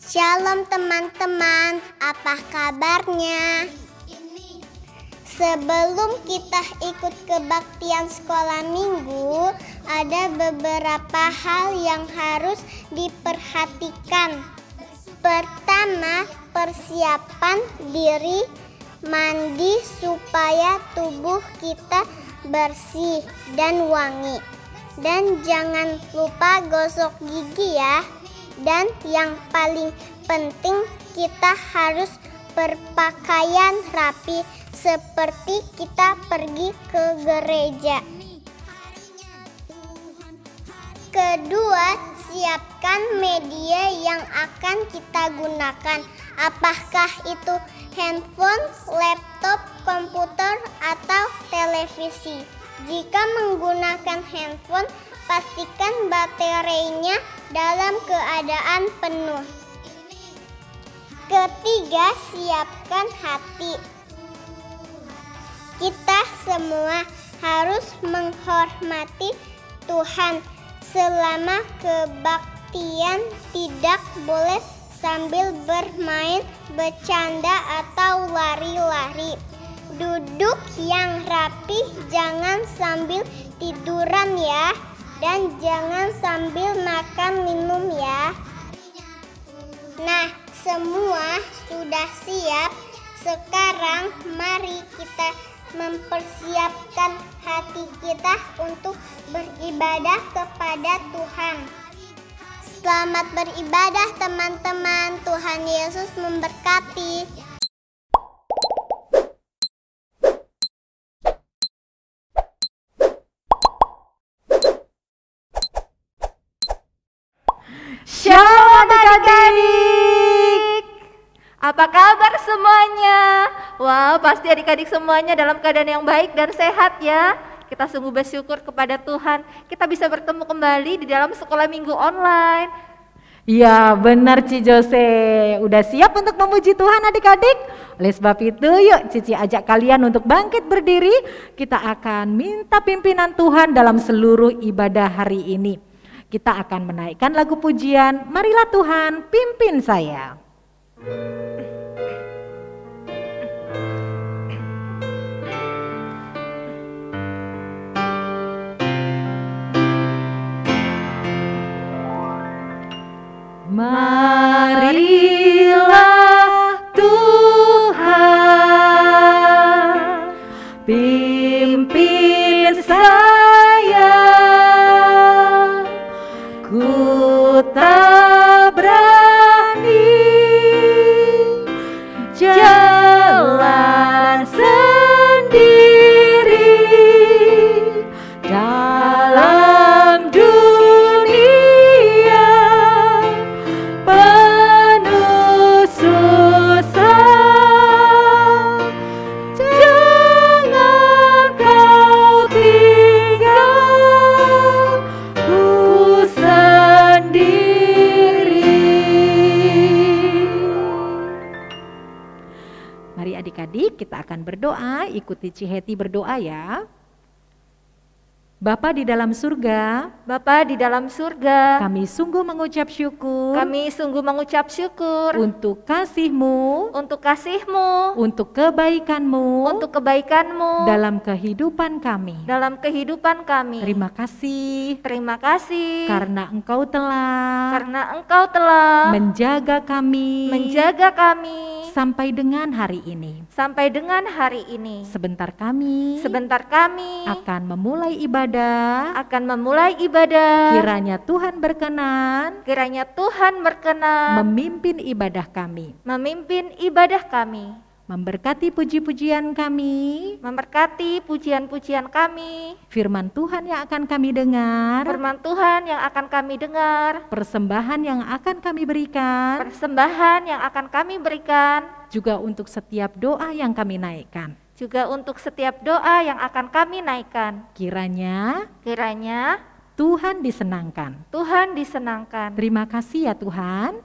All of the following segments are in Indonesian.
Shalom teman-teman, apa kabarnya? Sebelum kita ikut kebaktian sekolah minggu, ada beberapa hal yang harus diperhatikan. Pertama, persiapan diri, mandi supaya tubuh kita bersih dan wangi. Dan jangan lupa gosok gigi ya. Dan yang paling penting, kita harus berpakaian rapi seperti kita pergi ke gereja. Kedua, siapkan media yang akan kita gunakan. Apakah itu handphone, laptop, komputer, atau televisi? Jika menggunakan handphone, pastikan baterainya dalam keadaan penuh. Ketiga, siapkan hati. Kita semua harus menghormati Tuhan. Selama kebaktian tidak boleh sambil bermain, bercanda, atau lari-lari. Duduk yang rapi, jangan sambil tiduran ya. Dan jangan sambil makan minum ya. Nah, semua sudah siap. Sekarang mari kita mempersiapkan hati kita untuk beribadah kepada Tuhan. Selamat beribadah teman-teman. Tuhan Yesus memberkati. Shalom adik-adik, apa kabar semuanya? Wow, pasti adik-adik semuanya dalam keadaan yang baik dan sehat ya. Kita sungguh bersyukur kepada Tuhan, kita bisa bertemu kembali di dalam sekolah minggu online. Ya benar Ci Jose, udah siap untuk memuji Tuhan adik-adik? Oleh sebab itu yuk Cici ajak kalian untuk bangkit berdiri. Kita akan minta pimpinan Tuhan dalam seluruh ibadah hari ini. Kita akan menaikkan lagu pujian, marilah Tuhan pimpin saya. Marilah Tuhan pimpin saya. Ku tak berani jalan sendiri dalam dunia penuh susah. Jangan kau tinggal ku sendiri. Mari adik-adik kita akan berdoa, ikuti Ciheti berdoa ya. Bapa di dalam surga, Bapa di dalam surga, kami sungguh mengucap syukur untuk kasih-Mu, untuk kebaikan-Mu, dalam kehidupan kami. Terima kasih karena Engkau telah menjaga kami sampai dengan hari ini. Sebentar kami akan memulai ibadah. Kiranya Tuhan berkenan memimpin ibadah kami. Memberkati puji-pujian kami. Firman Tuhan yang akan kami dengar. Persembahan yang akan kami berikan. Juga untuk setiap doa yang kami naikkan. Kiranya Tuhan disenangkan. Terima kasih ya Tuhan.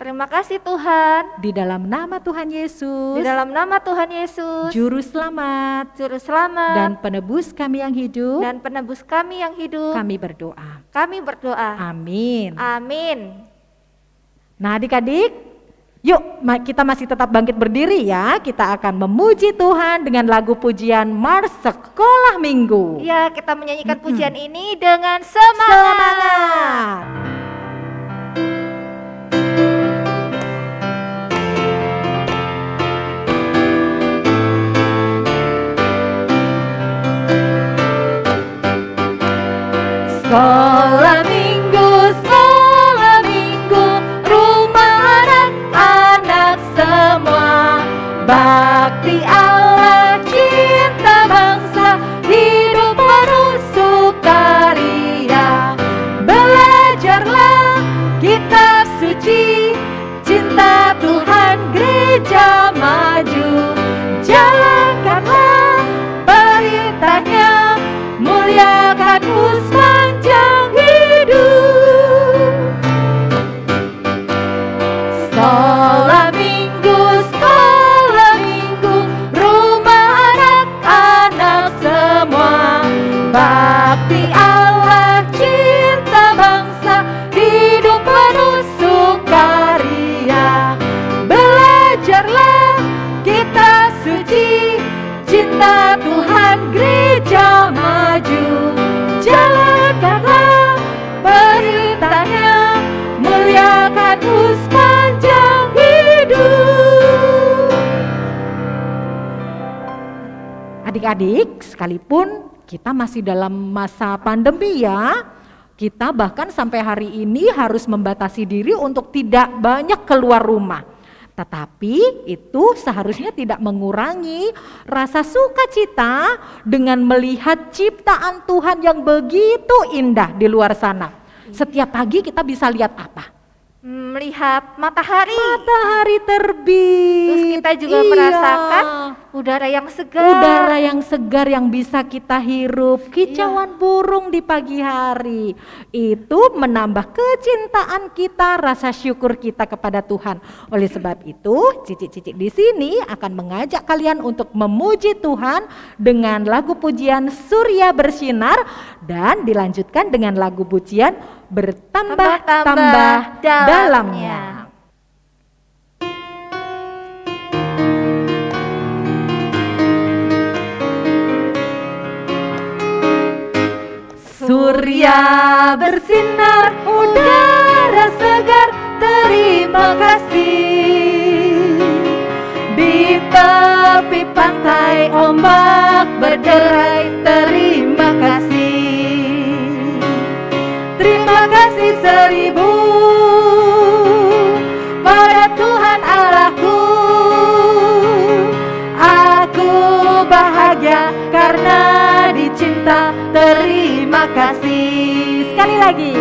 Di dalam nama Tuhan Yesus. Juru selamat. Dan penebus kami yang hidup. Kami berdoa. Amin. Nah adik-adik, Yuk, kita masih tetap bangkit berdiri ya. Kita akan memuji Tuhan dengan lagu pujian Mars Sekolah Minggu. Ya, kita menyanyikan pujian ini dengan semangat. Sekolah minggu, sekolah minggu, rumah anak-anak semua. Bakti Allah, cinta bangsa, hidup penuh sukaria. Belajarlah kitab suci, cinta Tuhan gereja maju. Jalankanlah perintahnya, muliakan sepanjang hidup. Sekolah minggu, rumah anak-anak semua. Bakti Allah, cinta bangsa, hidup penuh sukaria. Belajarlah kitab suci, cinta Tuhan gereja maju. Jalankanlah perintahnya, muliakan sepanjang hidup. Adik-adik, sekalipun kita masih dalam masa pandemi ya, kita bahkan sampai hari ini harus membatasi diri untuk tidak banyak keluar rumah. Tetapi itu seharusnya tidak mengurangi rasa sukacita dengan melihat ciptaan Tuhan yang begitu indah di luar sana. Setiap pagi kita bisa lihat apa? Melihat matahari. Matahari terbit. Terus kita juga merasakan udara yang segar. Udara yang segar yang bisa kita hirup. Kicauan burung di pagi hari. Itu menambah kecintaan kita, rasa syukur kita kepada Tuhan. Oleh sebab itu, Cici-cici di sini akan mengajak kalian untuk memuji Tuhan dengan lagu pujian Surya Bersinar dan dilanjutkan dengan lagu pujian Bertambah-tambah dalamnya. Surya bersinar, udara segar, terima kasih. Di tepi pantai ombak berderai, terima kasih. Terima kasih 1000 pada Tuhan Allahku. Aku bahagia karena dicinta, terima kasih. Sekali lagi.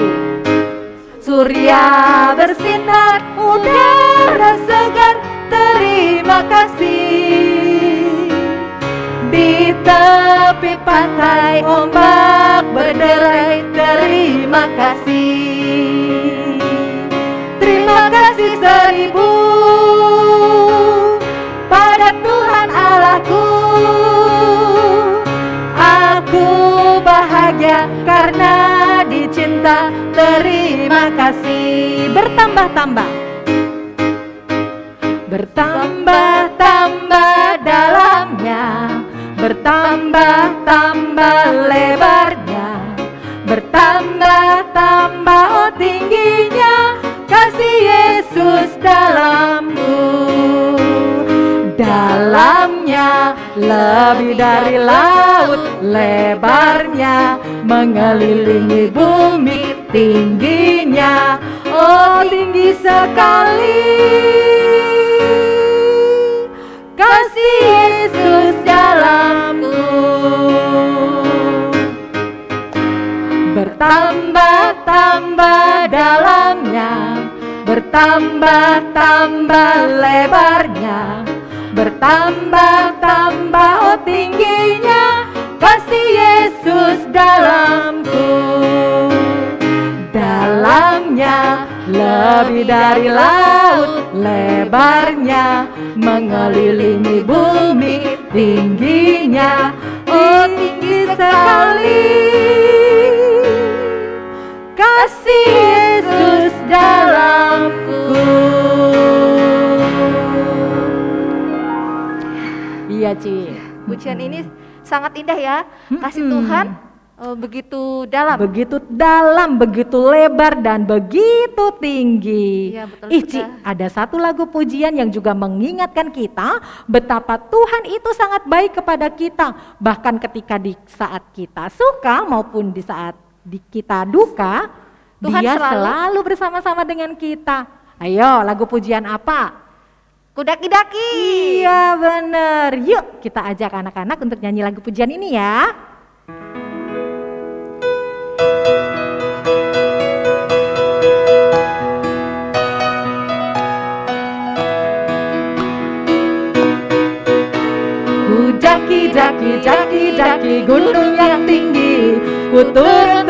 Surya bersinar, udara segar, terima kasih. Di tepi pantai ombak berderai, terima kasih. Terima kasih 1000 pada Tuhan Allahku. Aku bahagia karena dicinta, terima kasih. Bertambah-tambah. Bertambah-tambah dalamnya, bertambah-tambah lebarnya, bertambah-tambah tingginya kasih Yesus dalamku. Dalamnya lebih dari laut, lebarnya mengelilingi bumi, tingginya oh tinggi sekali. Kasih Yesus dalamku. Bertambah-tambah dalamnya, bertambah-tambah lebarnya, bertambah-tambah tingginya kasih Yesus dalamku. Dalamnya lebih dari laut, lebarnya mengelilingi bumi, tingginya oh tinggi sekali. Kasih Yesus dalamku. pujian ini sangat indah ya. Kasih Tuhan begitu dalam. Begitu dalam, begitu lebar dan begitu tinggi. Iya, betul Ci, sekali. ada satu lagu pujian yang juga mengingatkan kita betapa Tuhan itu sangat baik kepada kita. Bahkan ketika di saat kita suka maupun di saat kita duka, Tuhan Dia selalu selalu bersama-sama dengan kita. Ayo, lagu pujian apa? Kudaki-daki. Iya bener. Yuk kita ajak anak-anak untuk nyanyi lagu pujian ini ya. Daki, daki gunung yang tinggi. Ku turun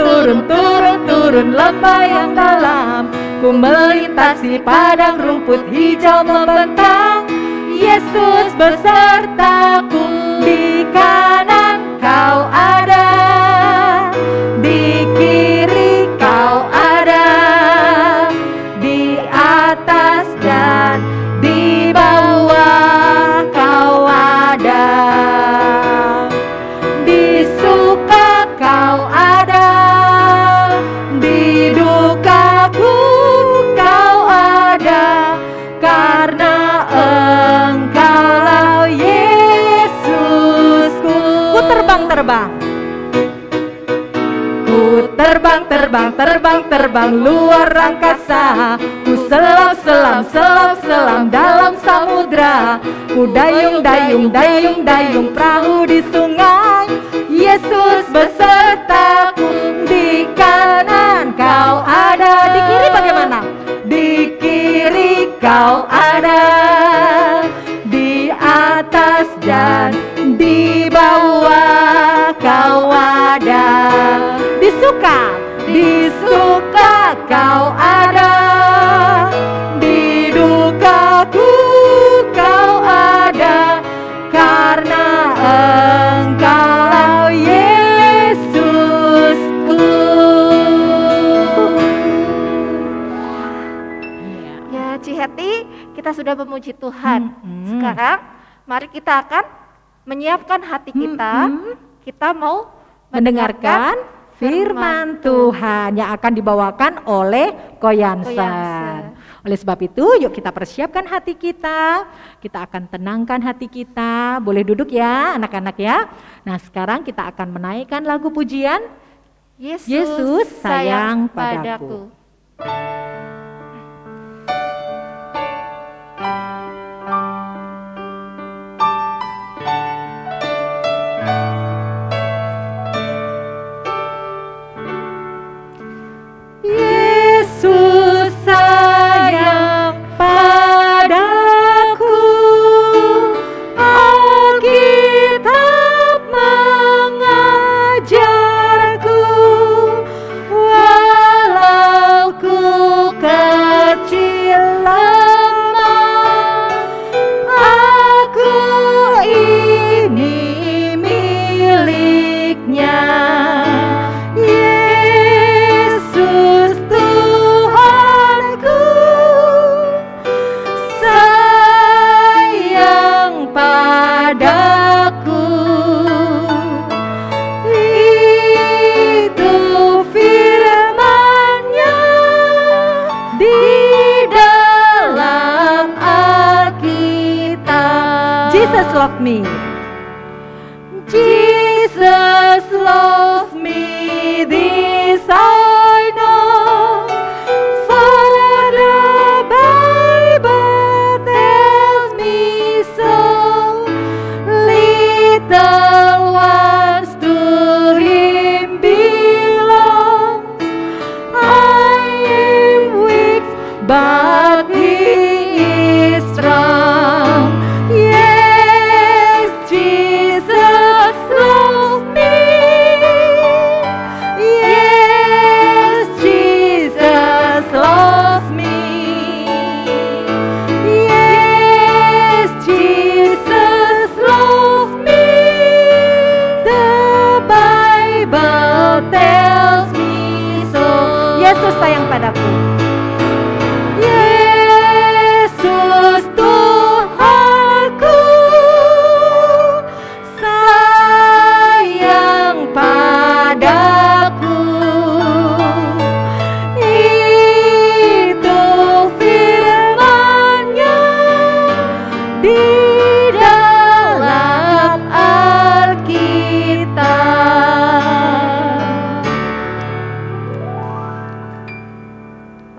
lembah yang dalam. Ku melintasi padang rumput hijau membentang. Yesus besertaku, di kanan Kau ada, di kiri Kau ada, di atas dan di bawah Kau ada. Di suka Kau ada, di dukaku Kau ada, karena Engkaulah Yesusku. Ku terbang, ku terbang luar angkasa. Ku selam dalam samudra. Ku dayung perahu di sungai. Yesus besertaku, di kanan Kau ada. Di kiri bagaimana? Di kiri Kau ada, di atas dan di bawah Kau ada. Di suka Kau ada, di dukaku Kau ada, karena Engkaulah Yesusku. Ya, Ciheti, kita sudah memuji Tuhan. Sekarang mari kita akan menyiapkan hati kita. Kita mau Mendengarkan firman Tuhan yang akan dibawakan oleh Koyansen. Oleh sebab itu, yuk kita persiapkan hati kita. Kita akan tenangkan hati kita. Boleh duduk ya anak-anak ya. Nah sekarang kita akan menaikkan lagu pujian Yesus sayang padaku. Yesus sayang padaku, Alkitab mengajarku, walau ku kecil lemah, aku ini miliknya. Yesus Tuhanku sayang padaku, itu firman-Nya di dalam Alkitab. Jesus loved me. Jesus loves me, this I know, for the Bible tells me so. Little ones to Him belongs. I am weak, but He is strong. Yes, Jesus loves me. Yes, Jesus loves me. Yes, Jesus loves me. The Bible tells me so. Yesus sayang padaku. Yesus Tuhanku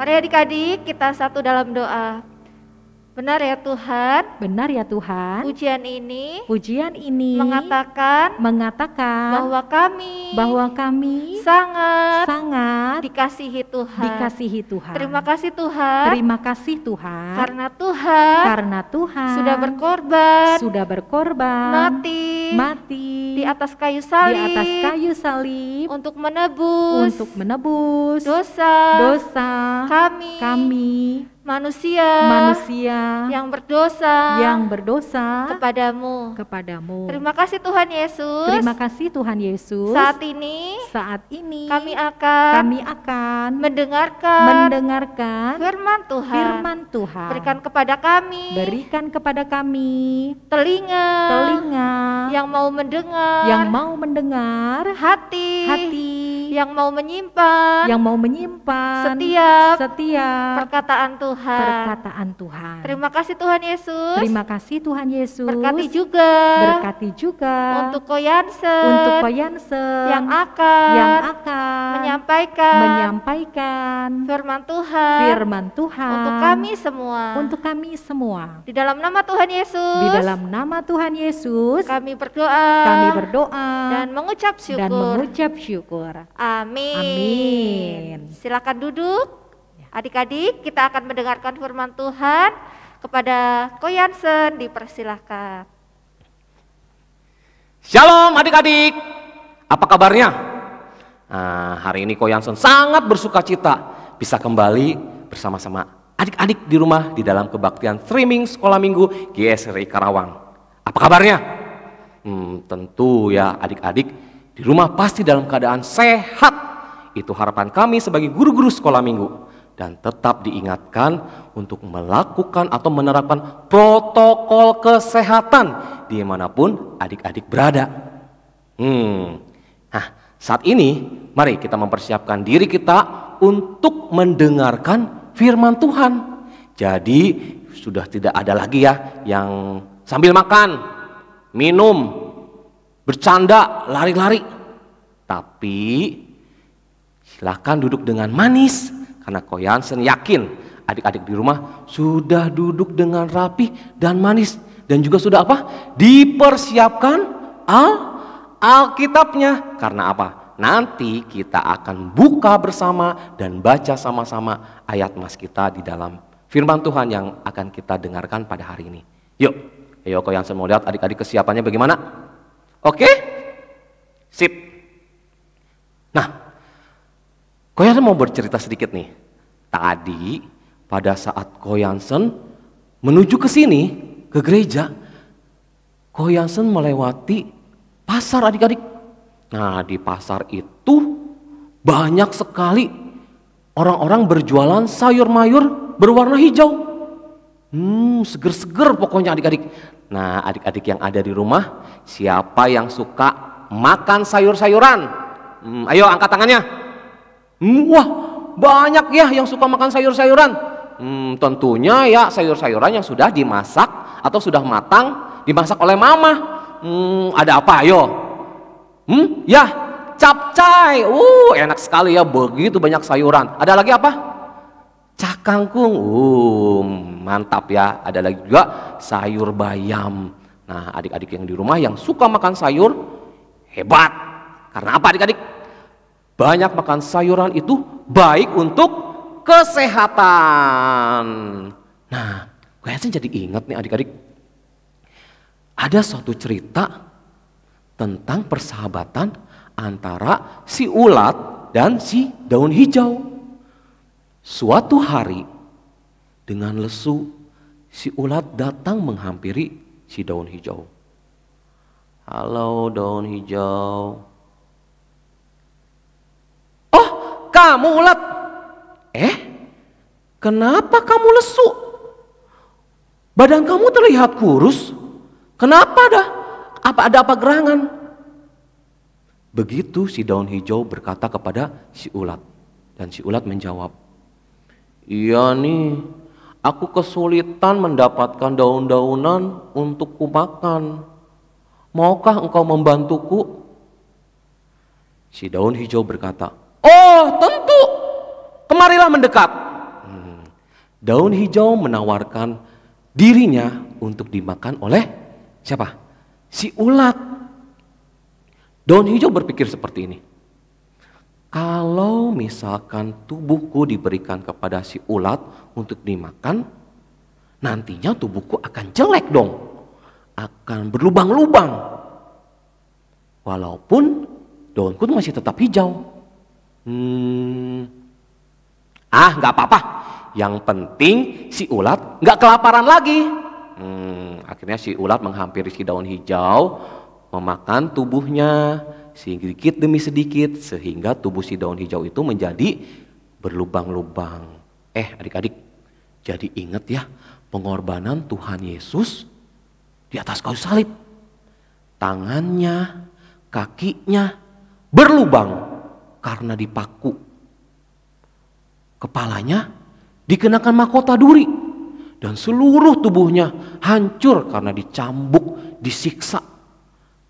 Mari adik-adik kita satu dalam doa. Benar ya Tuhan, Benar ya Tuhan, pujian ini pujian ini mengatakan mengatakan bahwa kami sangat dikasihi Tuhan. dikasihi Tuhan. Terima kasih Tuhan, Terima kasih Tuhan, karena Tuhan sudah berkorban mati di atas kayu di salib, atas kayu salib untuk menebus dosa kami manusia yang berdosa kepadamu. Terima kasih Tuhan Yesus. Terima kasih Tuhan Yesus. Saat ini kami akan mendengarkan firman Tuhan. Berikan kepada kami telinga yang mau mendengar, hati yang mau menyimpan setiap perkataan Tuhan. Terima kasih Tuhan Yesus. Berkati juga untuk Koyansen yang akan menyampaikan firman Tuhan untuk kami semua. Di dalam nama Tuhan Yesus, kami berdoa dan mengucap syukur. Amin. Silakan duduk. Adik-adik, kita akan mendengarkan firman Tuhan. Kepada Koyansen dipersilahkan. Shalom adik-adik, apa kabarnya? Hari ini Koyansen sangat bersuka cita bisa kembali bersama-sama adik-adik di rumah di dalam kebaktian streaming sekolah minggu GSRI Karawang. Apa kabarnya? Tentu ya adik-adik di rumah pasti dalam keadaan sehat. Itu harapan kami sebagai guru-guru sekolah minggu. Dan tetap diingatkan untuk melakukan atau menerapkan protokol kesehatan dimanapun adik-adik berada. Nah, saat ini mari kita mempersiapkan diri kita untuk mendengarkan firman Tuhan. Jadi sudah tidak ada lagi ya yang sambil makan, minum, bercanda, lari-lari. Tapi silakan duduk dengan manis. Karena Koyansen yakin adik-adik di rumah sudah duduk dengan rapi dan manis. Dan juga sudah dipersiapkan Alkitabnya. Karena nanti kita akan buka bersama dan baca sama-sama ayat mas kita di dalam firman Tuhan yang akan kita dengarkan pada hari ini. Yuk, ayo Koyansen mau lihat adik-adik kesiapannya bagaimana? Oke? Sip. Nah, Koyansen mau bercerita sedikit nih. Tadi pada saat Koyansen menuju ke sini, ke gereja, Koyansen melewati pasar adik-adik. Nah, di pasar itu banyak sekali orang-orang berjualan sayur mayur berwarna hijau. Seger-seger pokoknya adik-adik. Nah, adik-adik yang ada di rumah, siapa yang suka makan sayur-sayuran? Ayo angkat tangannya. Wah, banyak ya yang suka makan sayur-sayuran. Tentunya ya sayur-sayuran yang sudah dimasak atau sudah matang, dimasak oleh mama. Ada apa ayo? Ya, capcay. Enak sekali ya, begitu banyak sayuran. Ada lagi apa? Cakangkung. Mantap ya. Ada lagi juga sayur bayam. Nah, adik-adik yang di rumah yang suka makan sayur, hebat. Karena apa adik-adik? Banyak makan sayuran itu baik untuk kesehatan. Nah, kayaknya jadi ingat nih adik-adik. Ada suatu cerita tentang persahabatan antara si ulat dan si daun hijau. Suatu hari dengan lesu, si ulat datang menghampiri si daun hijau. Halo daun hijau. Kamu ulat, kenapa kamu lesu? Badan kamu terlihat kurus. Kenapa ada apa gerangan? Begitu si daun hijau berkata kepada si ulat. Dan si ulat menjawab, iya nih, aku kesulitan mendapatkan daun-daunan untuk kumakan. Maukah engkau membantuku? Si daun hijau berkata, oh tentu, kemarilah mendekat. daun hijau menawarkan dirinya untuk dimakan oleh siapa? Si ulat. Daun hijau berpikir seperti ini. Kalau misalkan tubuhku diberikan kepada si ulat untuk dimakan, nantinya tubuhku akan jelek dong. Akan berlubang-lubang. Walaupun daunku masih tetap hijau. Gak apa-apa. Yang penting si ulat gak kelaparan lagi. Akhirnya si ulat menghampiri si daun hijau, memakan tubuhnya sedikit demi sedikit, sehingga tubuh si daun hijau itu menjadi berlubang-lubang. Adik-adik, jadi ingat ya pengorbanan Tuhan Yesus di atas kayu salib. Tangannya, kakinya berlubang karena dipaku. Kepalanya dikenakan mahkota duri dan seluruh tubuhnya hancur karena dicambuk, disiksa.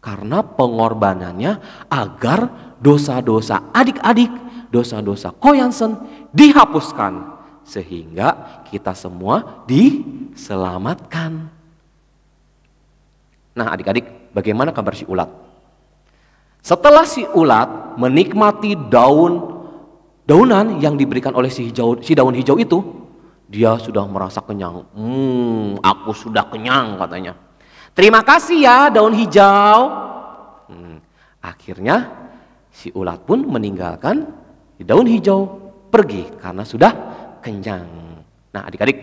Karena pengorbanannya agar dosa-dosa adik-adik, dosa-dosa Koyansen dihapuskan. Sehingga kita semua diselamatkan. Nah adik-adik, bagaimana kabar si ulat? Setelah si ulat menikmati daunan yang diberikan oleh si daun hijau itu, dia sudah merasa kenyang. Aku sudah kenyang katanya. Terima kasih ya daun hijau. Akhirnya si ulat pun meninggalkan daun hijau, pergi karena sudah kenyang. Nah adik-adik,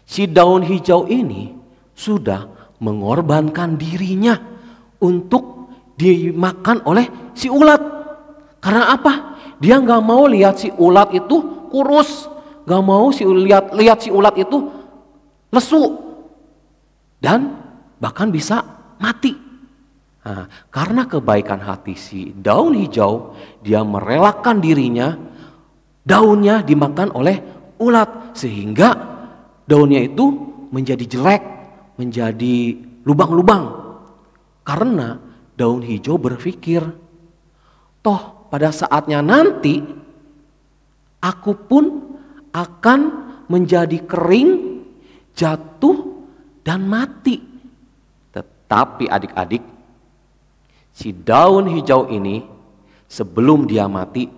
si daun hijau ini sudah mengorbankan dirinya untuk dimakan oleh si ulat. Karena apa? Dia gak mau lihat si ulat itu kurus, gak mau lihat si ulat itu lesu dan bahkan bisa mati. Nah, karena kebaikan hati si daun hijau, dia merelakan dirinya, daunnya dimakan oleh ulat, sehingga daunnya itu menjadi jelek, menjadi lubang-lubang. Karena daun hijau berpikir, toh pada saatnya nanti aku pun akan menjadi kering, jatuh, dan mati. Tetapi adik-adik, si daun hijau ini sebelum dia mati,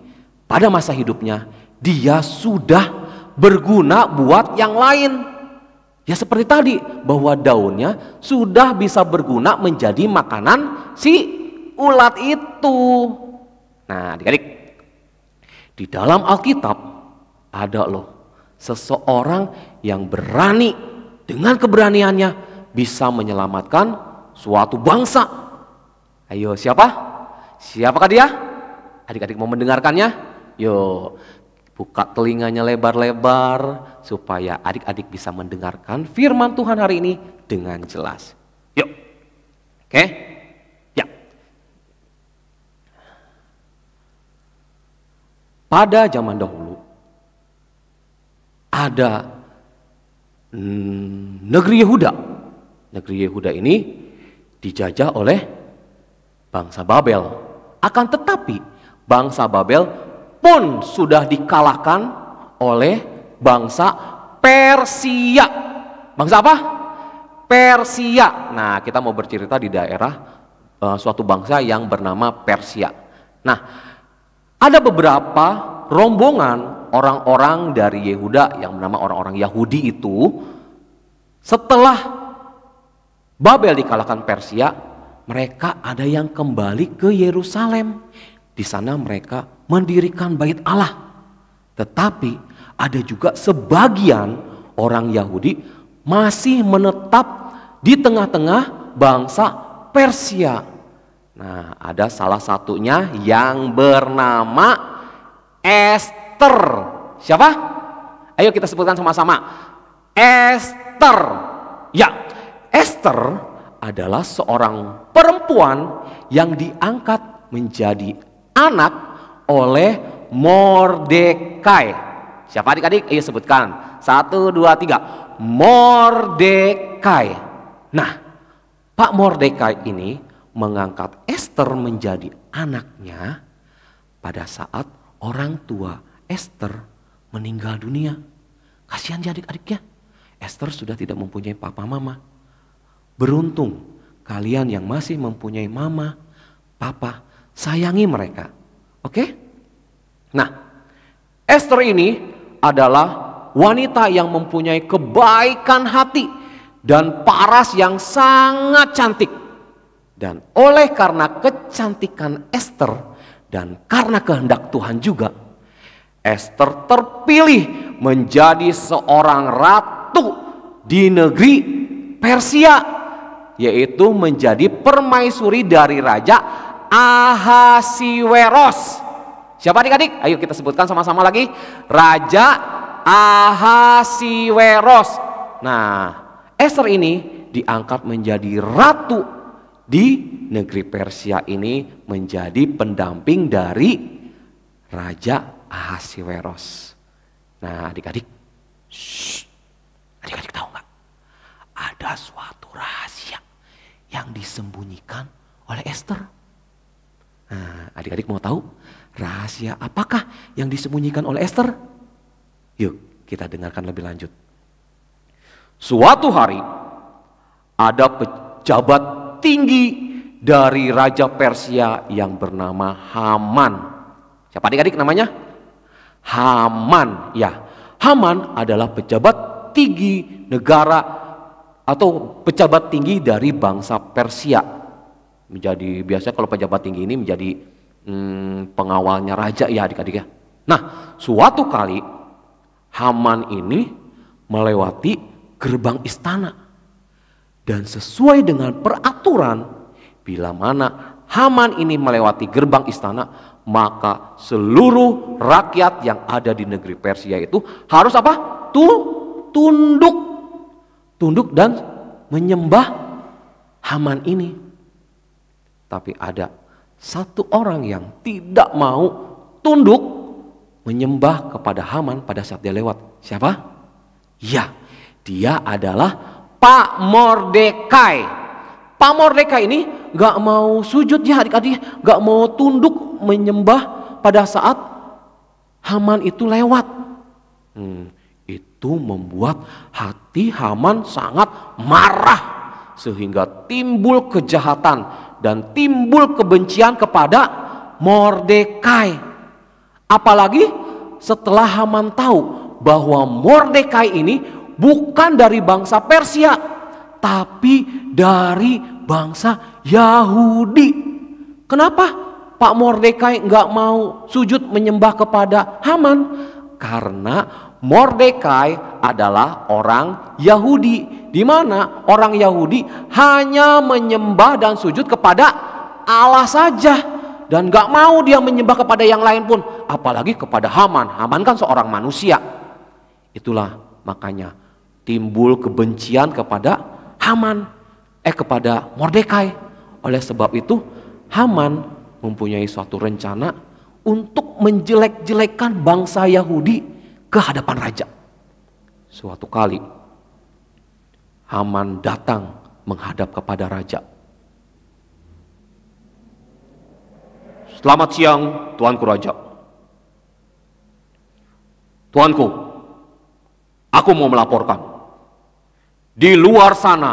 pada masa hidupnya dia sudah berguna buat yang lain. Ya seperti tadi, bahwa daunnya sudah bisa berguna menjadi makanan si ulat itu. Nah adik-adik, di dalam Alkitab ada loh seseorang yang berani, dengan keberaniannya bisa menyelamatkan suatu bangsa. Ayo siapa? Siapakah dia? Adik-adik mau mendengarkannya? Yuk buka telinganya lebar-lebar supaya adik-adik bisa mendengarkan firman Tuhan hari ini dengan jelas. Yuk. Oke? Ya. Pada zaman dahulu ada negeri Yehuda. Negeri Yehuda ini dijajah oleh bangsa Babel. Akan tetapi bangsa Babel pun sudah dikalahkan oleh bangsa Persia. Bangsa apa? Persia. Nah kita mau bercerita di daerah suatu bangsa yang bernama Persia. Nah ada beberapa rombongan orang-orang dari Yehuda yang bernama orang-orang Yahudi itu, setelah Babel dikalahkan Persia, mereka ada yang kembali ke Yerusalem. Di sana mereka mendirikan bait Allah. Tetapi ada juga sebagian orang Yahudi masih menetap di tengah-tengah bangsa Persia. Nah, ada salah satunya yang bernama Esther. Siapa? Ayo kita sebutkan sama-sama. Esther. Ya. Esther adalah seorang perempuan yang diangkat menjadi anak oleh Mordekai. Siapa adik-adik? Ayo sebutkan. 1, 2, 3. Mordekai. Nah, Pak Mordekai ini mengangkat Esther menjadi anaknya pada saat orang tua Esther meninggal dunia. Kasihan dia adik-adiknya. Esther sudah tidak mempunyai papa mama. Beruntung kalian yang masih mempunyai mama, papa, sayangi mereka. Oke? Nah, Esther ini adalah wanita yang mempunyai kebaikan hati dan paras yang sangat cantik. Dan oleh karena kecantikan Esther dan karena kehendak Tuhan juga, Esther terpilih menjadi seorang ratu di negeri Persia, yaitu menjadi permaisuri dari Raja Ahasiweros. Siapa adik-adik? Ayo kita sebutkan sama-sama lagi. Raja Ahasiweros. Nah, Esther ini diangkat menjadi ratu di negeri Persia ini, menjadi pendamping dari Raja Ahasiweros. Nah, adik-adik, adik-adik tahu nggak? Ada suatu rahasia yang disembunyikan oleh Esther. Nah, adik-adik mau tahu rahasia apakah yang disembunyikan oleh Esther? Yuk, kita dengarkan lebih lanjut. Suatu hari ada pejabat tinggi dari Raja Persia yang bernama Haman. Siapa adik-adik namanya? Haman. Ya, Haman adalah pejabat tinggi negara atau pejabat tinggi dari bangsa Persia. Menjadi biasa kalau pejabat tinggi ini menjadi pengawalnya raja ya adik-adik ya. Nah, suatu kali Haman ini melewati gerbang istana. Dan sesuai dengan peraturan, bila mana Haman ini melewati gerbang istana, maka seluruh rakyat yang ada di negeri Persia itu harus apa? Tunduk. Tunduk dan menyembah Haman ini. Tapi ada satu orang yang tidak mau tunduk menyembah kepada Haman pada saat dia lewat. Siapa? Ya, dia adalah Pak Mordekai. Pak Mordekai ini gak mau sujud ya adik-adik, gak mau tunduk menyembah pada saat Haman itu lewat. Itu membuat hati Haman sangat marah, sehingga timbul kejahatan dan timbul kebencian kepada Mordekai. Apalagi setelah Haman tahu bahwa Mordekai ini bukan dari bangsa Persia, tapi dari bangsa Yahudi. Kenapa Pak Mordekai nggak mau sujud menyembah kepada Haman? Karena Mordekai adalah orang Yahudi, di mana orang Yahudi hanya menyembah dan sujud kepada Allah saja, dan nggak mau dia menyembah kepada yang lain pun, apalagi kepada Haman. Haman kan seorang manusia. Itulah makanya timbul kebencian kepada Haman, kepada Mordekai. Oleh sebab itu Haman mempunyai suatu rencana untuk menjelek-jelekkan bangsa Yahudi ke hadapan raja. Suatu kali Haman datang menghadap kepada raja. Selamat siang, Tuanku Raja. Tuanku, aku mau melaporkan. Di luar sana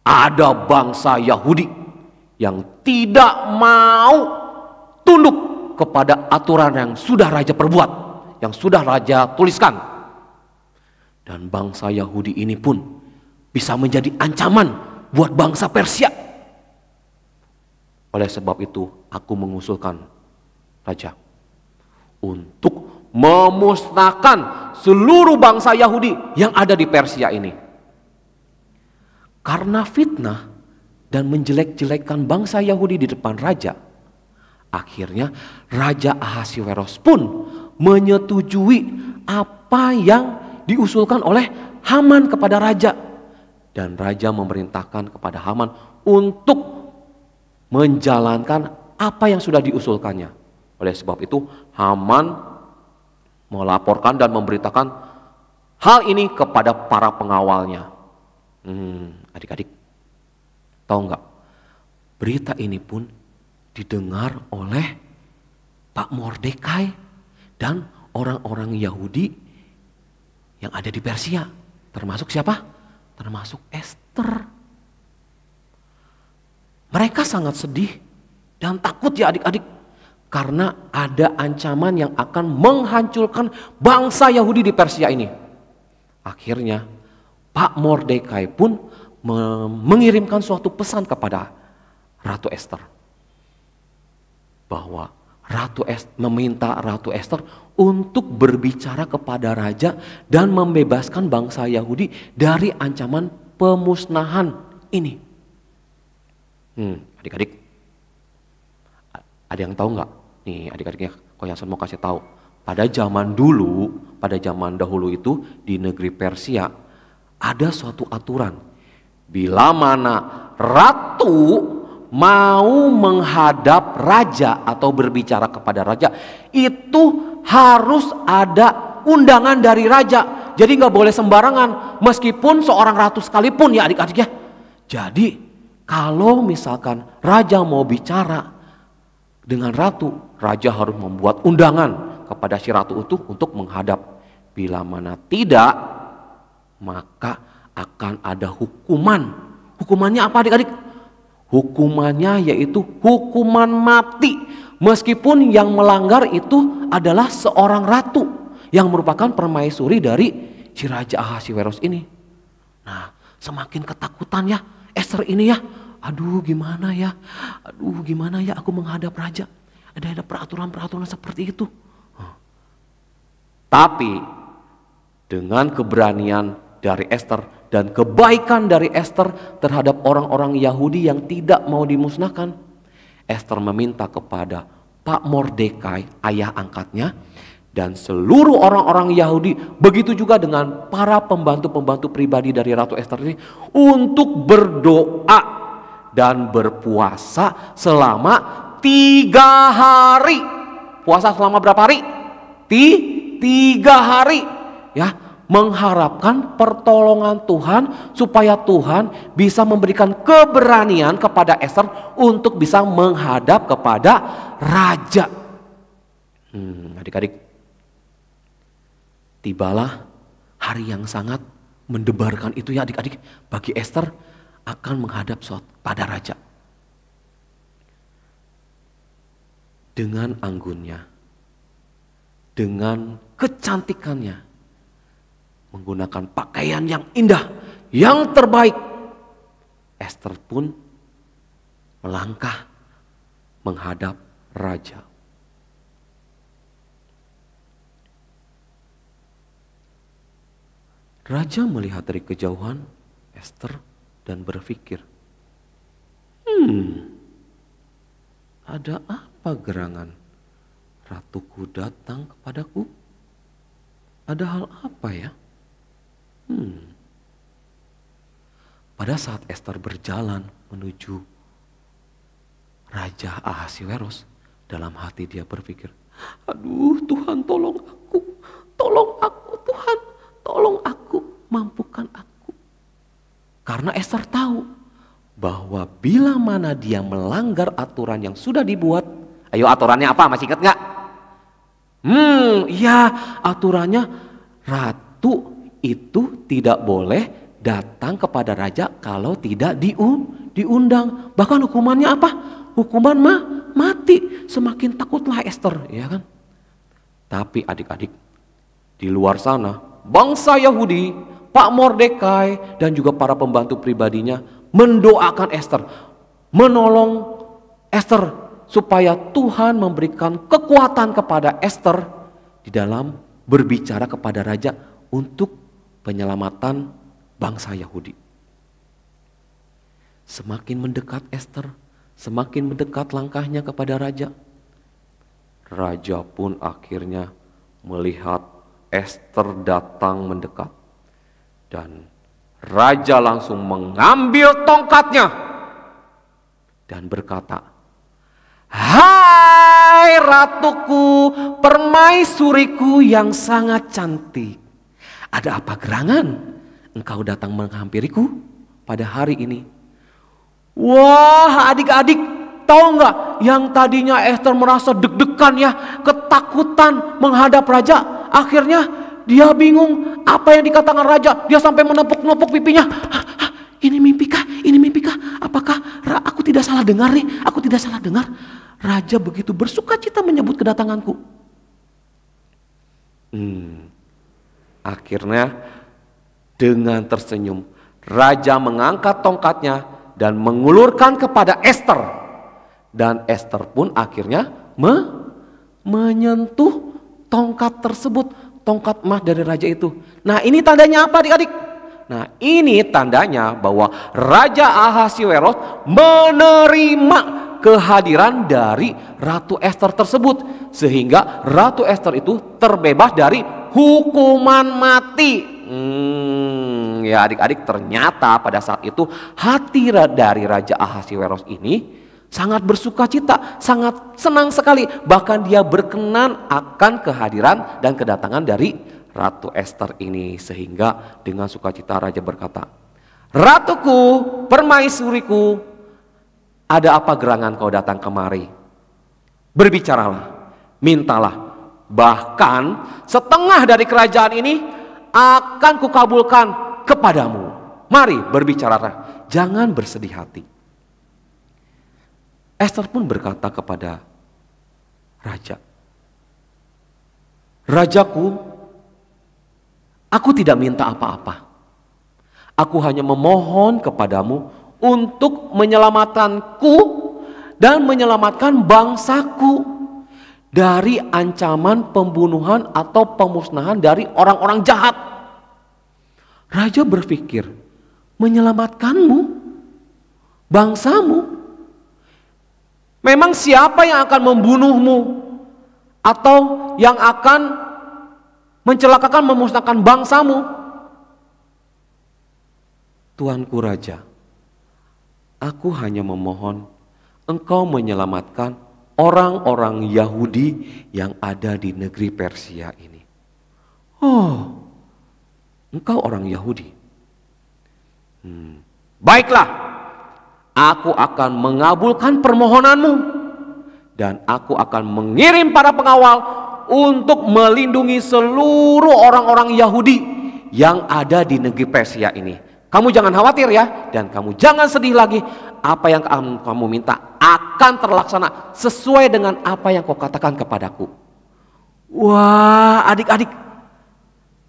ada bangsa Yahudi yang tidak mau tunduk kepada aturan yang sudah raja perbuat, yang sudah raja tuliskan. Dan bangsa Yahudi ini pun bisa menjadi ancaman buat bangsa Persia. Oleh sebab itu aku mengusulkan raja untuk memusnahkan seluruh bangsa Yahudi yang ada di Persia ini. Karena fitnah dan menjelek-jelekkan bangsa Yahudi di depan raja, akhirnya Raja Ahasiweros pun menyetujui apa yang diusulkan oleh Haman kepada raja. Dan raja memerintahkan kepada Haman untuk menjalankan apa yang sudah diusulkannya. Oleh sebab itu Haman melaporkan dan memberitakan hal ini kepada para pengawalnya. Adik-adik, tahu nggak? Berita ini pun didengar oleh Pak Mordekai dan orang-orang Yahudi yang ada di Persia. Termasuk siapa? Termasuk Ester. Mereka sangat sedih dan takut ya adik-adik. Karena ada ancaman yang akan menghancurkan bangsa Yahudi di Persia ini. Akhirnya Pak Mordekai pun mengirimkan suatu pesan kepada Ratu Ester. Bahwa meminta Ratu Ester untuk berbicara kepada raja dan membebaskan bangsa Yahudi dari ancaman pemusnahan ini. Adik-adik, ada yang tahu nggak? Nih adik-adiknya, Ko Yason mau kasih tahu. Pada zaman dahulu itu di negeri Persia ada suatu aturan. Bila mana ratu mau menghadap raja atau berbicara kepada raja, itu harus ada undangan dari raja. Jadi nggak boleh sembarangan, meskipun seorang ratu sekalipun ya adik-adik ya. Jadi kalau misalkan raja mau bicara dengan ratu, raja harus membuat undangan kepada si ratu itu untuk menghadap. Bila mana tidak, maka akan ada hukuman. Hukumannya apa adik-adik? Hukumannya yaitu hukuman mati. Meskipun yang melanggar itu adalah seorang ratu yang merupakan permaisuri dari si Raja Ahasiweros ini. Nah, semakin ketakutan ya Ester ini ya. Aduh gimana ya aku menghadap raja. Ada peraturan-peraturan seperti itu. Tapi dengan keberanian dari Ester dan kebaikan dari Ester terhadap orang-orang Yahudi yang tidak mau dimusnahkan, Ester meminta kepada Pak Mordekai, ayah angkatnya, dan seluruh orang-orang Yahudi, begitu juga dengan para pembantu-pembantu pribadi dari Ratu Ester ini, untuk berdoa dan berpuasa selama 3 hari. Puasa selama berapa hari? 3 hari ya, mengharapkan pertolongan Tuhan supaya Tuhan bisa memberikan keberanian kepada Ester untuk bisa menghadap kepada raja. Adik-adik, tibalah hari yang sangat mendebarkan itu ya adik-adik, bagi Ester akan menghadap pada raja. Dengan anggunnya, dengan kecantikannya, menggunakan pakaian yang indah, yang terbaik, Ester pun melangkah menghadap raja. Raja melihat dari kejauhan Ester dan berpikir, ada apa gerangan ratuku datang kepadaku? Ada hal apa ya? Pada saat Ester berjalan menuju Raja Ahasiweros, dalam hati dia berpikir, aduh Tuhan tolong aku Tuhan, tolong aku, mampukan aku. Karena Ester tahu bahwa bila mana dia melanggar aturan yang sudah dibuat, ayo aturannya apa, masih ingat gak? Ya aturannya ratu itu tidak boleh datang kepada raja kalau tidak diundang. Bahkan hukumannya apa? Hukuman mati. Semakin takutlah Ester, ya kan? Tapi adik-adik, di luar sana bangsa Yahudi, Pak Mordekai dan juga para pembantu pribadinya mendoakan Ester, menolong Ester supaya Tuhan memberikan kekuatan kepada Ester di dalam berbicara kepada raja untuk penyelamatan bangsa Yahudi. Semakin mendekat Ester, semakin mendekat langkahnya kepada raja. Raja pun akhirnya melihat Ester datang mendekat. Dan raja langsung mengambil tongkatnya dan berkata, hai ratuku, permaisuriku yang sangat cantik. Ada apa gerangan engkau datang menghampiriku pada hari ini? Wah adik-adik, tahu nggak yang tadinya Ester merasa deg-degan ya, ketakutan menghadap raja, akhirnya dia bingung, apa yang dikatakan raja. Dia sampai menepuk-nepuk pipinya. Ini mimpi kah? Ini mimpi kah? Apakah aku tidak salah dengar nih? Aku tidak salah dengar. Raja begitu bersuka cita menyambut kedatanganku. Akhirnya dengan tersenyum, raja mengangkat tongkatnya dan mengulurkan kepada Ester. Dan Ester pun akhirnya menyentuh tongkat tersebut, tongkat emas dari raja itu. Nah, ini tandanya apa adik-adik? Nah, ini tandanya bahwa Raja Ahasiweros menerima kehadiran dari Ratu Ester tersebut, sehingga Ratu Ester itu terbebas dari hukuman mati. Ya adik-adik, ternyata pada saat itu hati dari Raja Ahasiweros ini sangat bersuka cita, sangat senang sekali. Bahkan dia berkenan akan kehadiran dan kedatangan dari Ratu Ester ini. Sehingga dengan sukacita raja berkata, "Ratuku, permaisuriku, ada apa gerangan kau datang kemari? Berbicaralah, mintalah. Bahkan setengah dari kerajaan ini akan kukabulkan kepadamu. Mari berbicaralah, jangan bersedih hati." Ester pun berkata kepada raja, "Rajaku, aku tidak minta apa-apa. Aku hanya memohon kepadamu untuk menyelamatkanku dan menyelamatkan bangsaku dari ancaman pembunuhan atau pemusnahan dari orang-orang jahat." Raja berpikir, menyelamatkanmu, bangsamu? Memang siapa yang akan membunuhmu atau yang akan mencelakakan, memusnahkan bangsamu? Tuanku Raja, aku hanya memohon engkau menyelamatkan orang-orang Yahudi yang ada di negeri Persia ini. Oh, engkau orang Yahudi. Baiklah. Aku akan mengabulkan permohonanmu dan aku akan mengirim para pengawal untuk melindungi seluruh orang-orang Yahudi yang ada di negeri Persia ini. Kamu jangan khawatir ya, dan kamu jangan sedih lagi. Apa yang kamu minta akan terlaksana sesuai dengan apa yang kau katakan kepadaku. Wah, adik-adik,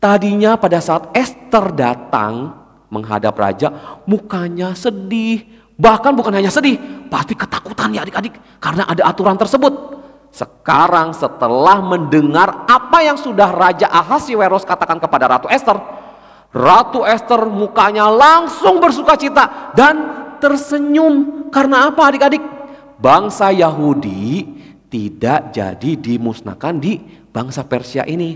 tadinya pada saat Ester datang menghadap raja, mukanya sedih. Bahkan bukan hanya sedih, pasti ketakutan ya adik-adik, karena ada aturan tersebut. Sekarang setelah mendengar apa yang sudah Raja Ahasiweros katakan kepada Ratu Ester mukanya langsung bersuka cita dan tersenyum. Karena apa adik-adik? Bangsa Yahudi tidak jadi dimusnahkan di bangsa Persia ini.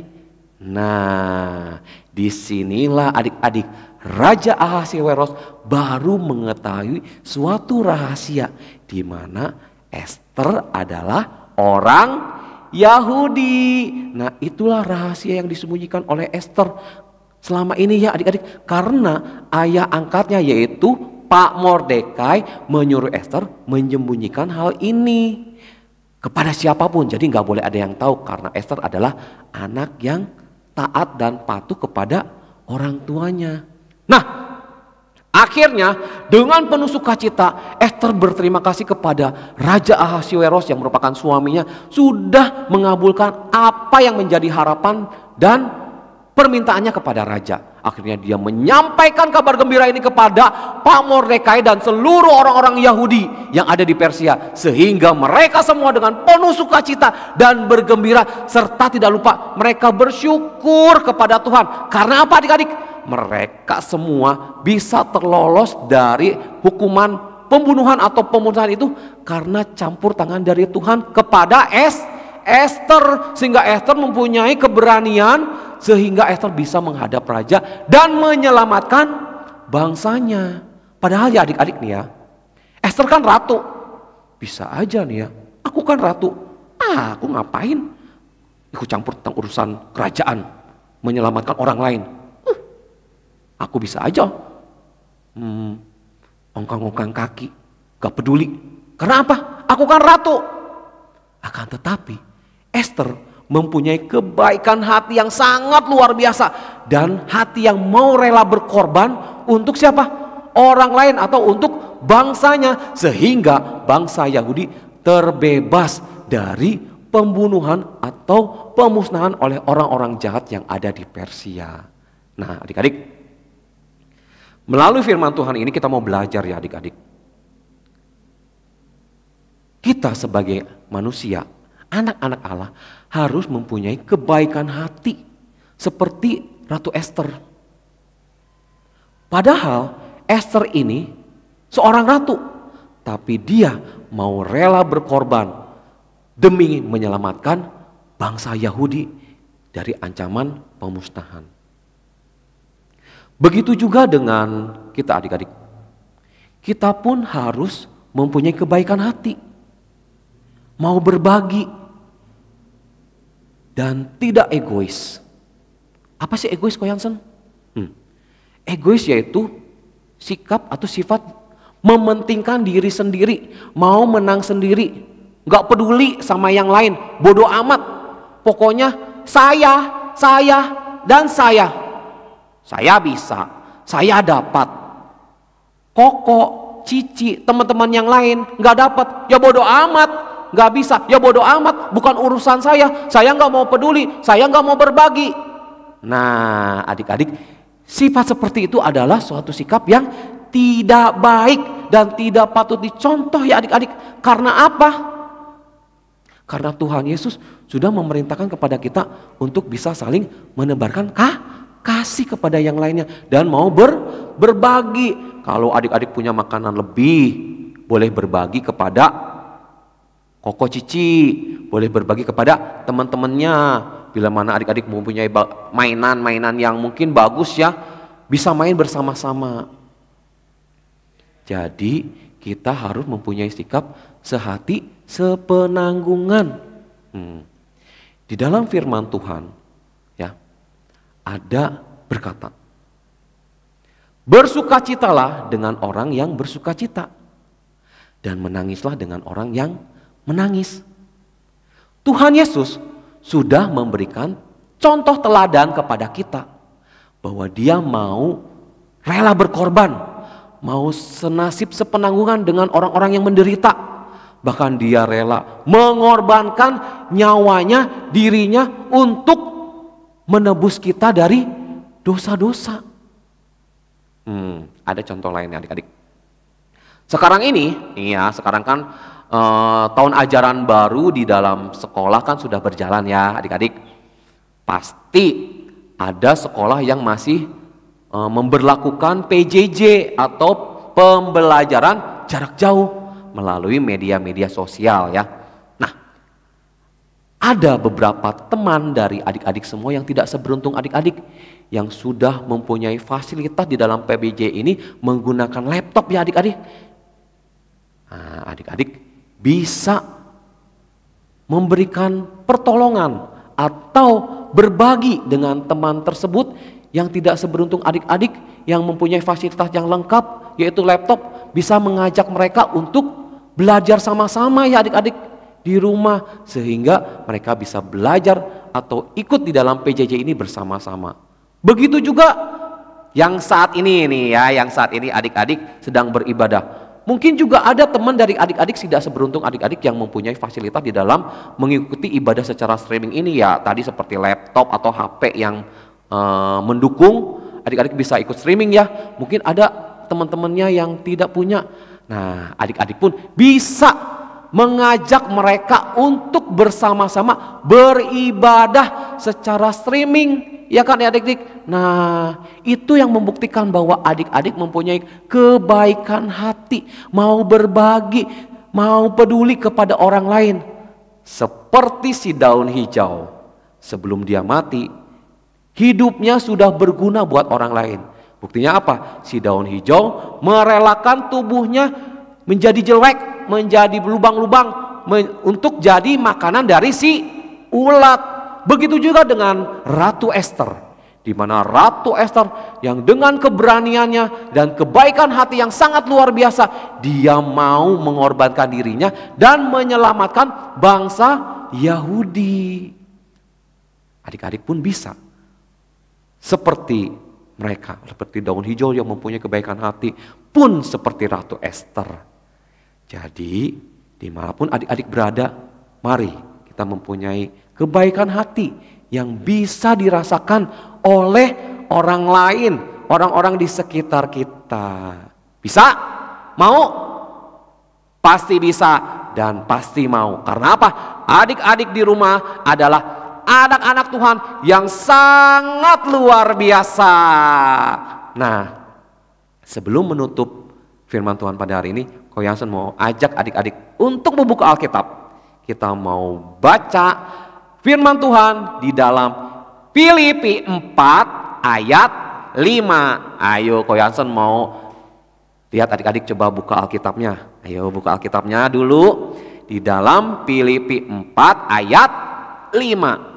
Nah, disinilah adik-adik Raja Ahasiweros baru mengetahui suatu rahasia di mana Ester adalah orang Yahudi. Nah, itulah rahasia yang disembunyikan oleh Ester selama ini ya adik-adik. Karena ayah angkatnya yaitu Pak Mordekai menyuruh Ester menyembunyikan hal ini kepada siapapun. Jadi nggak boleh ada yang tahu karena Ester adalah anak yang taat dan patuh kepada orang tuanya. Nah, akhirnya dengan penuh sukacita Ester berterima kasih kepada Raja Ahasiweros yang merupakan suaminya sudah mengabulkan apa yang menjadi harapan dan permintaannya kepada raja. Akhirnya dia menyampaikan kabar gembira ini kepada Pak Mordekai dan seluruh orang-orang Yahudi yang ada di Persia, sehingga mereka semua dengan penuh sukacita dan bergembira serta tidak lupa mereka bersyukur kepada Tuhan. Karena apa adik-adik? Mereka semua bisa terlolos dari hukuman pembunuhan atau pemusnahan itu karena campur tangan dari Tuhan kepada Ester, sehingga Ester mempunyai keberanian sehingga Ester bisa menghadap raja dan menyelamatkan bangsanya. Padahal ya adik-adik nih ya, Ester kan ratu, bisa aja nih ya, aku kan ratu, aku ngapain ikut campur tentang urusan kerajaan, menyelamatkan orang lain. Aku bisa aja ongkang-ongkang kaki, gak peduli. Karena apa? Aku kan ratu. Akan tetapi Ester mempunyai kebaikan hati yang sangat luar biasa dan hati yang mau rela berkorban untuk siapa? Orang lain atau untuk bangsanya, sehingga bangsa Yahudi terbebas dari pembunuhan atau pemusnahan oleh orang-orang jahat yang ada di Persia. Nah, adik-adik, melalui firman Tuhan ini kita mau belajar ya adik-adik. Kita sebagai manusia, anak-anak Allah harus mempunyai kebaikan hati seperti Ratu Esther. Padahal Esther ini seorang ratu, tapi dia mau rela berkorban demi menyelamatkan bangsa Yahudi dari ancaman pemusnahan. Begitu juga dengan kita adik-adik. Kita pun harus mempunyai kebaikan hati, mau berbagi, dan tidak egois. Apa sih egois, Ko Yansen? Egois yaitu sikap atau sifat mementingkan diri sendiri, mau menang sendiri, gak peduli sama yang lain, bodoh amat. Pokoknya saya, dan saya. Saya bisa, saya dapat. Koko, Cici, teman-teman yang lain gak dapat, ya bodoh amat. Gak bisa, ya bodoh amat, bukan urusan saya gak mau peduli, saya gak mau berbagi. Nah adik-adik, sifat seperti itu adalah suatu sikap yang tidak baik dan tidak patut dicontoh ya adik-adik. Karena apa? Karena Tuhan Yesus sudah memerintahkan kepada kita untuk bisa saling menebarkan kasih kepada yang lainnya dan mau berbagi. Kalau adik-adik punya makanan lebih, boleh berbagi kepada Koko, Cici, boleh berbagi kepada teman-temannya. Bila mana adik-adik mempunyai mainan yang mungkin bagus ya, bisa main bersama-sama. Jadi kita harus mempunyai sikap sehati sepenanggungan. Di dalam firman Tuhan ya, ada berkata, bersukacitalah dengan orang yang bersukacita, dan menangislah dengan orang yang menangis. Tuhan Yesus sudah memberikan contoh teladan kepada kita bahwa dia mau rela berkorban, mau senasib sepenanggungan dengan orang-orang yang menderita. Bahkan dia rela mengorbankan nyawanya, dirinya untuk menebus kita dari dosa-dosa. Ada contoh lainnya adik-adik. Sekarang kan tahun ajaran baru di dalam sekolah kan sudah berjalan ya adik-adik. Pasti ada sekolah yang masih memberlakukan PJJ atau pembelajaran jarak jauh melalui media-media sosial ya. Nah, ada beberapa teman dari adik-adik semua yang tidak seberuntung adik-adik yang sudah mempunyai fasilitas di dalam PJJ ini menggunakan laptop ya adik-adik. Nah, adik-adik bisa memberikan pertolongan atau berbagi dengan teman tersebut yang tidak seberuntung adik-adik yang mempunyai fasilitas yang lengkap yaitu laptop, bisa mengajak mereka untuk belajar sama-sama ya adik-adik di rumah sehingga mereka bisa belajar atau ikut di dalam PJJ ini bersama-sama. Begitu juga yang saat ini adik-adik sedang beribadah. Mungkin juga ada teman dari adik-adik tidak seberuntung adik-adik yang mempunyai fasilitas di dalam mengikuti ibadah secara streaming ini ya. Tadi seperti laptop atau HP yang mendukung adik-adik bisa ikut streaming ya. Mungkin ada teman-temannya yang tidak punya. Nah adik-adik pun bisa mengajak mereka untuk bersama-sama beribadah secara streaming. Ya kan ya adik-adik? Nah itu yang membuktikan bahwa adik-adik mempunyai kebaikan hati, mau berbagi, mau peduli kepada orang lain. Seperti si daun hijau, sebelum dia mati, hidupnya sudah berguna buat orang lain. Buktinya apa? Si daun hijau merelakan tubuhnya menjadi jelek, menjadi berlubang-lubang untuk jadi makanan dari si ulat. Begitu juga dengan Ratu Esther, di mana Ratu Esther yang dengan keberaniannya dan kebaikan hati yang sangat luar biasa, dia mau mengorbankan dirinya dan menyelamatkan bangsa Yahudi. adik-adik pun bisa seperti mereka, seperti daun hijau yang mempunyai kebaikan hati, pun seperti Ratu Ester. Jadi dimanapun adik-adik berada, mari kita mempunyai kebaikan hati yang bisa dirasakan oleh orang lain, orang-orang di sekitar kita. Bisa? Mau? Pasti bisa dan pasti mau. Karena apa? Adik-adik di rumah adalah anak-anak Tuhan yang sangat luar biasa. Nah, sebelum menutup firman Tuhan pada hari ini, Ko Yansen mau ajak adik-adik untuk membuka Alkitab. Kita mau baca firman Tuhan di dalam Filipi 4 ayat 5. Ayo Ko Yansen mau lihat adik-adik, coba buka Alkitabnya. Ayo buka Alkitabnya dulu di dalam Filipi 4 ayat 5.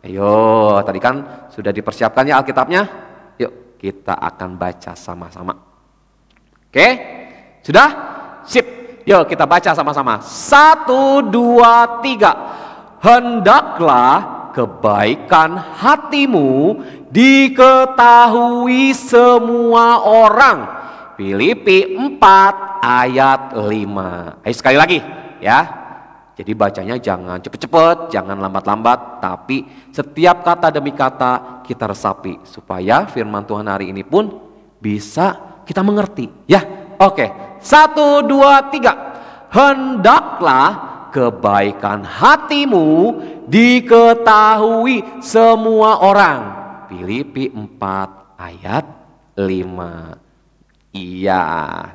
Ayo, tadi kan sudah dipersiapkan ya Alkitabnya. Yuk kita akan baca sama-sama. Oke, sudah? Sip, yuk kita baca sama-sama. 1, 2, 3. Hendaklah kebaikan hatimu diketahui semua orang. Filipi 4 ayat 5. Ayo sekali lagi ya. Jadi bacanya jangan cepet-cepet, jangan lambat-lambat, tapi setiap kata demi kata kita resapi supaya firman Tuhan hari ini pun bisa kita mengerti. Ya, oke. 1, 2, 3. Hendaklah kebaikan hatimu diketahui semua orang. Filipi 4 ayat 5. Iya.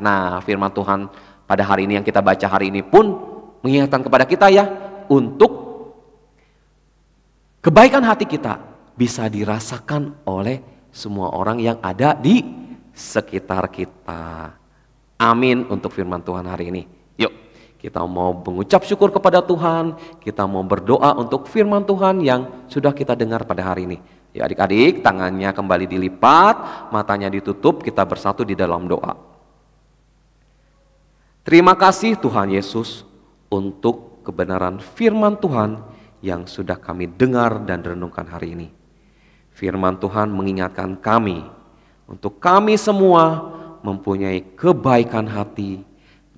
Nah, firman Tuhan pada hari ini yang kita baca hari ini pun mengingatkan kepada kita ya, untuk kebaikan hati kita bisa dirasakan oleh semua orang yang ada di sekitar kita. Amin untuk firman Tuhan hari ini. Yuk kita mau mengucap syukur kepada Tuhan, kita mau berdoa untuk firman Tuhan yang sudah kita dengar pada hari ini. Ya adik-adik, tangannya kembali dilipat, matanya ditutup, kita bersatu di dalam doa. Terima kasih Tuhan Yesus untuk kebenaran firman Tuhan yang sudah kami dengar dan renungkan hari ini. Firman Tuhan mengingatkan kami untuk kami semua mempunyai kebaikan hati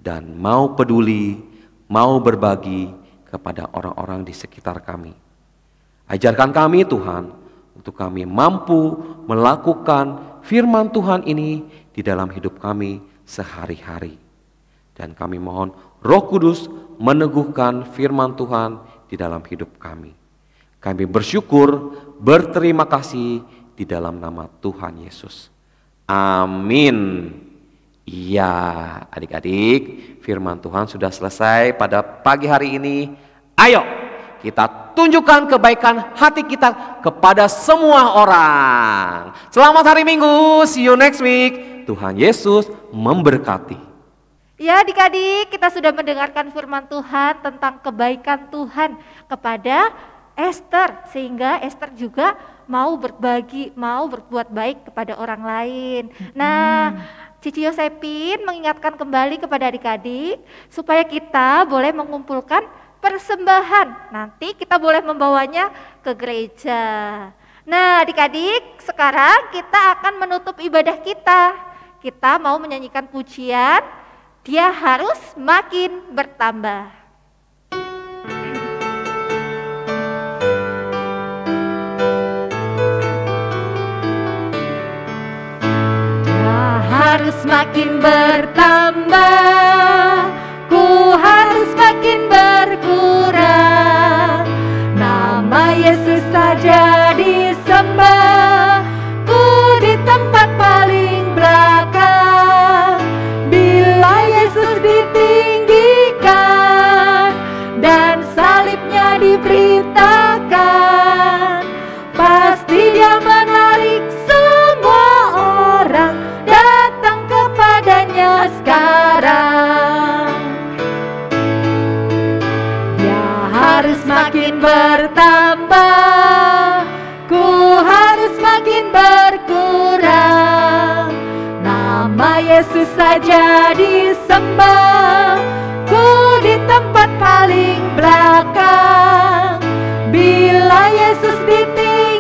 dan mau peduli, mau berbagi kepada orang-orang di sekitar kami. Ajarkan kami Tuhan untuk kami mampu melakukan firman Tuhan ini di dalam hidup kami sehari-hari. Dan kami mohon Roh Kudus meneguhkan firman Tuhan di dalam hidup kami. Kami bersyukur, berterima kasih di dalam nama Tuhan Yesus. Amin. Iya, adik-adik, firman Tuhan sudah selesai pada pagi hari ini. Ayo, kita tunjukkan kebaikan hati kita kepada semua orang. Selamat hari Minggu, see you next week. Tuhan Yesus memberkati. Ya adik-adik, kita sudah mendengarkan firman Tuhan tentang kebaikan Tuhan kepada Ester. Sehingga Ester juga mau berbagi, mau berbuat baik kepada orang lain. Nah, Cici Yosepin mengingatkan kembali kepada adik-adik supaya kita boleh mengumpulkan persembahan. Nanti kita boleh membawanya ke gereja. Nah adik-adik, sekarang kita akan menutup ibadah kita. Kita mau menyanyikan pujian, Dia harus makin bertambah. Dia harus makin bertambah, ku harus makin berkurang. Nama Yesus saja disembah, ku di tempat paling belakang. Bila Yesus ditinggikan dan salibnya diberitakan, pasti Dia menarik semua orang datang kepadanya sekarang. Dia harus makin bertambah, ku harus makin berkurang. Nama Yesus saja disembah, ku di tempat paling belakang. Bila Yesus ditinggikan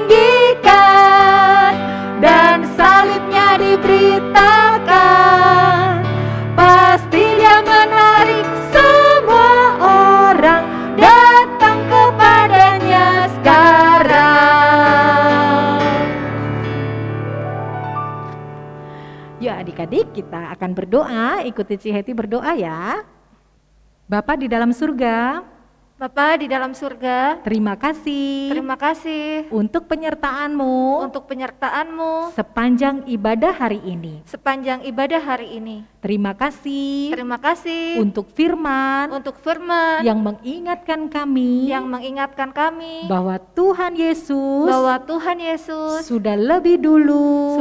adik-adik, kita akan berdoa, ikuti Ciheti berdoa ya. Bapa di dalam surga, Bapa di dalam surga, terima kasih untuk penyertaan-Mu sepanjang ibadah hari ini. Terima kasih untuk firman yang mengingatkan kami bahwa Tuhan Yesus sudah lebih dulu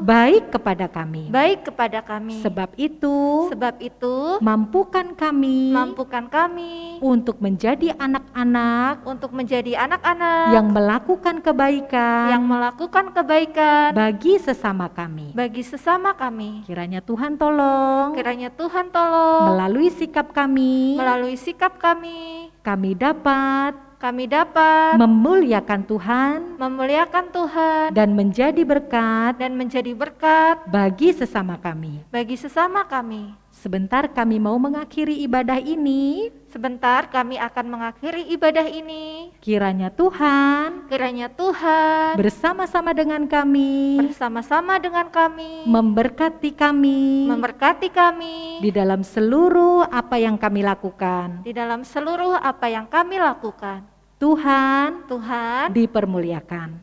baik kepada kami. Sebab itu mampukan kami untuk menjadi anak-anak yang melakukan kebaikan bagi sesama kami. Kiranya Tuhan tolong melalui sikap kami kami dapat memuliakan Tuhan dan menjadi berkat bagi sesama kami. Sebentar kami mau mengakhiri ibadah ini. Kiranya Tuhan bersama-sama dengan kami memberkati kami di dalam seluruh apa yang kami lakukan. Tuhan dipermuliakan.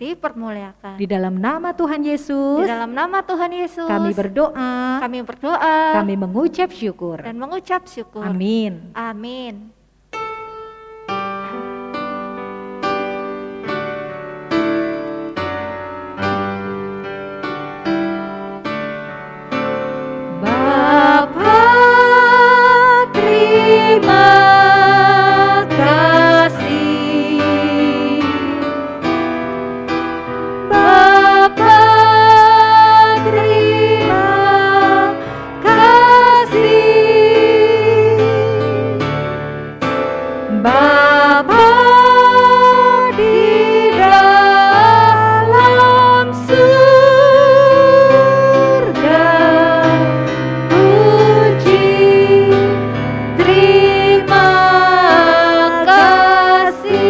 Di dalam nama Tuhan Yesus kami berdoa, kami mengucap syukur. Amin. Bapa, terima kasih. Bapa, terima kasih. Bapa di dalam surga, puji terima kasih.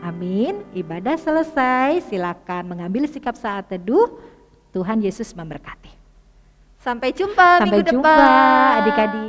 Amin. Ibadah selesai, silakan mengambil sikap saat teduh. Tuhan Yesus memberkati. Sampai jumpa minggu depan. Adik-adik.